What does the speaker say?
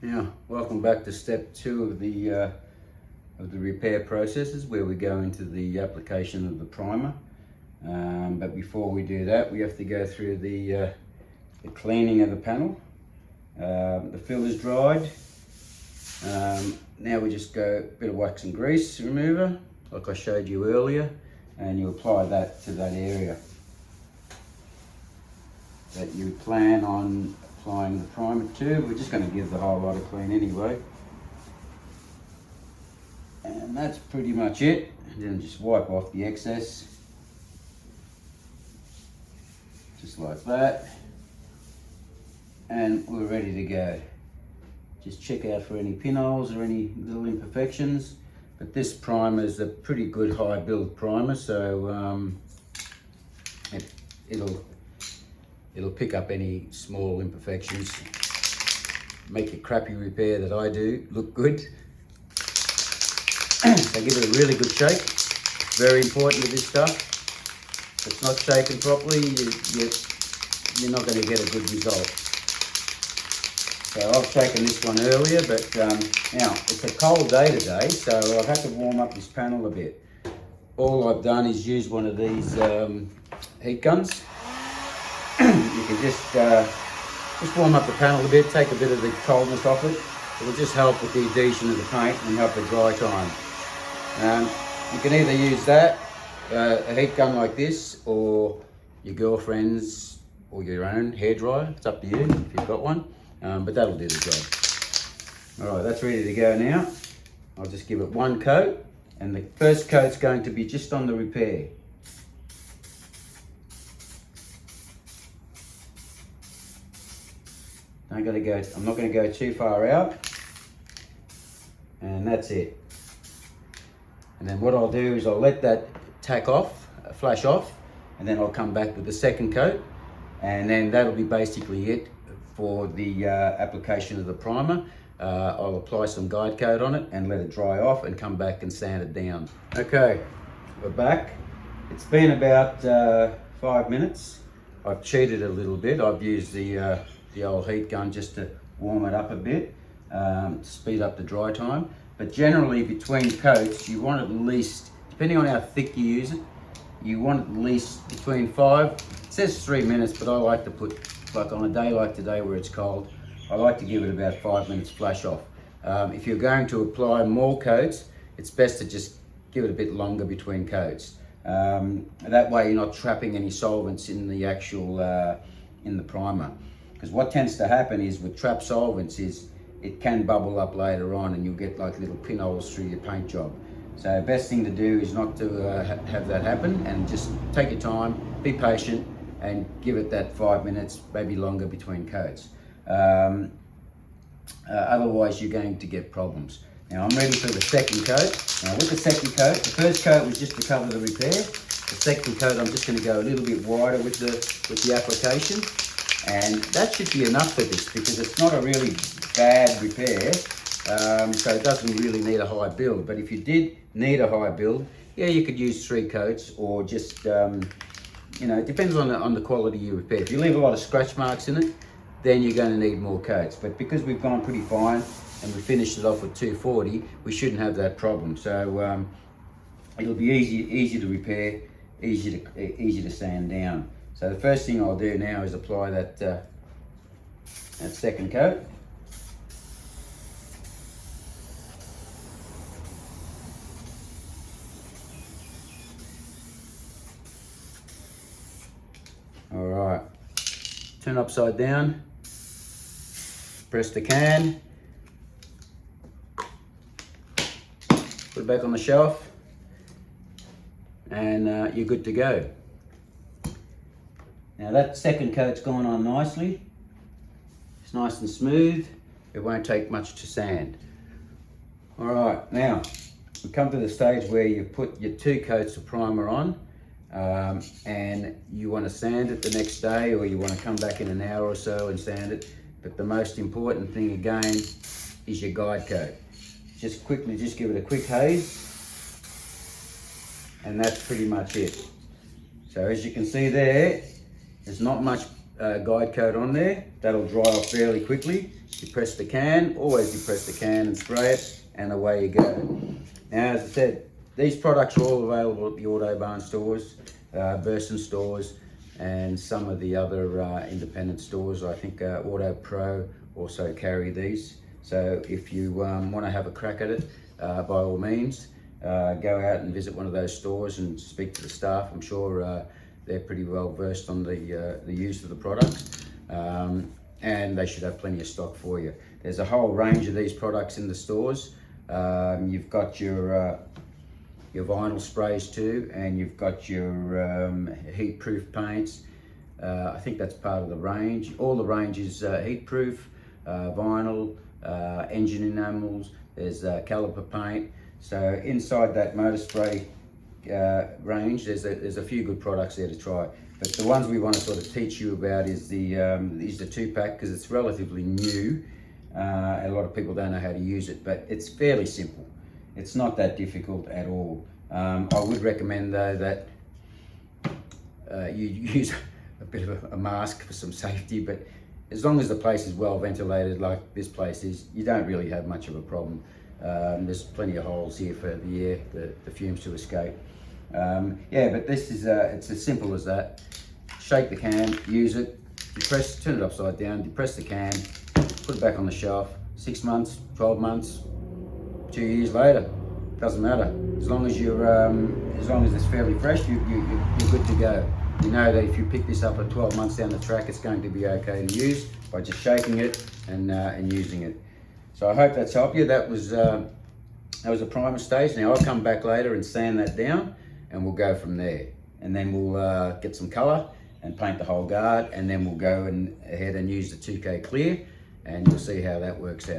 Now, welcome back to step 2 of the repair processes, where we go into the application of the primer. But before we do that, we have to go through the cleaning of the panel. The fill is dried. Now we just go a bit of wax and grease remover, like I showed you earlier, and you apply that to that area that you plan on applying the primer to. We're just going to give the whole lot a clean anyway. And that's pretty much it. And then just wipe off the excess. Just like that. And we're ready to go. Just check out for any pinholes or any little imperfections. But this primer is a pretty good high build primer, so it'll pick up any small imperfections, make a crappy repair that I do look good. So give it a really good shake. Very important with this stuff. If it's not shaken properly, you're not going to get a good result. So I've shaken this one earlier, but now it's a cold day today, so I've had to warm up this panel a bit. All I've done is use one of these heat guns. You can just warm up the panel a bit, take a bit of the coldness off it. It'll just help with the adhesion of the paint and help the dry time. You can either use that, a heat gun like this, or your girlfriend's or your own hairdryer. It's up to you if you've got one, but that'll do the job. All right, that's ready to go now. I'll just give it one coat, and the first coat's going to be just on the repair. I'm not going to go too far out, and that's it. And then what I'll do is I'll let that flash off, and then I'll come back with the second coat, and then that'll be basically it for the application of the primer. I'll apply some guide coat on it and let it dry off and come back and sand it down. Okay, we're back. It's been about 5 minutes. I've cheated a little bit. I've used the old heat gun just to warm it up a bit, to speed up the dry time. But generally between coats, you want at least, depending on how thick you use it, you want at least between 5, it says 3 minutes, but I like to put, like on a day like today where it's cold, I like to give it about 5 minutes flash off. If you're going to apply more coats, it's best to just give it a bit longer between coats. That way you're not trapping any solvents in the actual, in the primer. Because what tends to happen is with trapped solvents is it can bubble up later on, and you'll get like little pinholes through your paint job. So best thing to do is not to have that happen, and just take your time, be patient, and give it that 5 minutes, maybe longer between coats. Otherwise you're going to get problems. Now I'm ready for the second coat. Now with the second coat, the first coat was just to cover the repair. The second coat I'm just going to go a little bit wider with the application. And that should be enough for this, because it's not a really bad repair, so it doesn't really need a high build. But if you did need a high build, yeah, you could use 3 coats, or just, it depends on the quality you repair. If you leave a lot of scratch marks in it, then you're going to need more coats. But because we've gone pretty fine and we finished it off with 240, we shouldn't have that problem. So it'll be easy to repair, easy to sand down. So the first thing I'll do now is apply that second coat. All right, turn upside down, press the can, put it back on the shelf, and you're good to go. Now that second coat's gone on nicely. It's nice and smooth. It won't take much to sand. All right, now we come to the stage where you've put your 2 coats of primer on, and you want to sand it the next day, or you want to come back in an hour or so and sand it. But the most important thing again is your guide coat. Just give it a quick haze, and that's pretty much it. So as you can see there's not much guide coat on there. That'll dry off fairly quickly. depress the can, always depress the can and spray it, and away you go. Now, as I said, these products are all available at the Autobarn stores, Burson stores, and some of the other independent stores. I think Auto Pro also carry these. So if you want to have a crack at it, by all means, go out and visit one of those stores and speak to the staff. I'm sure they're pretty well versed on the use of the products, and they should have plenty of stock for you. There's a whole range of these products in the stores. You've got your vinyl sprays too, and you've got your heat-proof paints. I think that's part of the range. All the range is heat-proof, vinyl, engine enamels. There's caliper paint. So inside that motor spray range, there's a few good products there to try. But the ones we want to sort of teach you about is the 2-pack, because it's relatively new. A lot of people don't know how to use it, but it's fairly simple. It's not that difficult at all. I would recommend though that you use a bit of a mask for some safety, but as long as the place is well ventilated like this place is, you don't really have much of a problem. There's plenty of holes here for the air, the fumes to escape. Yeah, but this is it's as simple as that. Shake the can, use it, depress, turn it upside down, depress the can, put it back on the shelf. 6 months, 12 months, 2 years later, doesn't matter. As long as it's fairly fresh, you're good to go. You know that if you pick this up at 12 months down the track, it's going to be okay to use by just shaking it and using it. So I hope that's helped you. That was a primer stage. Now I'll come back later and sand that down, and we'll go from there. And then we'll get some colour and paint the whole guard, and then we'll go ahead and use the 2K clear, and you'll see how that works out.